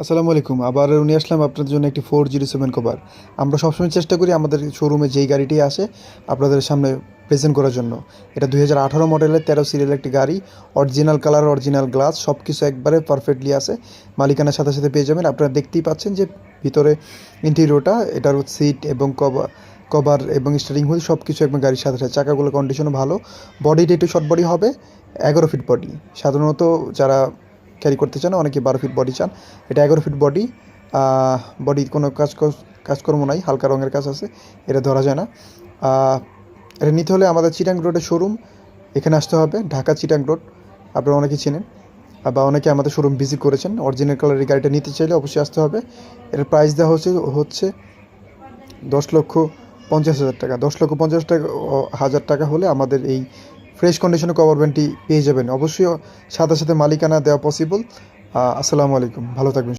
আসসালামু আলাইকুম। আবার নিয়ে আসলাম আপনাদের জন্য একটি 407 কভার। আমরা সবসময় চেষ্টা করি আমাদের শোরুমে যেই গাড়িটি আসে আপনাদের সামনে প্রেজেন্ট করার জন্য। এটা 2018 মডেলের 13 সিরিয়াল একটি গাড়ি। অরিজিনাল কালার, অরিজিনাল গ্লাস সব কিছু একবারে পারফেক্টলি আছে। মালিকানার সাথে সাথে পেয়ে যাবেন। আপনারা দেখতেই পাচ্ছেন যে ভিতরে ইন্টেরিয়রটা, এটার সিট এবং কভার এবং স্টিয়ারিং হুইল সব কিছু একদম গাড়ির সাথে সাথে। চাকাগুলো কন্ডিশনও ভালো। বডিটা একটু শর্ট বডি হবে, 11 ফিট বডি। সাধারণত যারা ক্যারি করতে চান অনেকে 12 ফিট বডি চান। এটা 11 ফিট বডি। বডির কোনো কাজকর্ম নাই, হালকা রঙের কাজ আছে, এটা ধরা যায় না। এটা নিতে হলে আমাদের চিটাং রোডের শোরুম, এখানে আসতে হবে। ঢাকা চিটাং রোড আপনারা অনেকে চেনেন, বা অনেকে আমাদের শোরুম ভিজিট করেছেন। অরিজিনাল কালারের গাড়িটা নিতে চাইলে অবশ্যই আসতে হবে। এর প্রাইস দেওয়া হচ্ছে 10,50,000 টাকা। 10,50,000 টাকা হাজার টাকা হলে আমাদের এই ফ্রেশ কন্ডিশনে কভার ভ্যানটি পেয়ে যাবেন। অবশ্যই সাথে সাথে মালিকানা দেওয়া পসিবল। আসসালামু আলাইকুম, ভালো থাকবেন।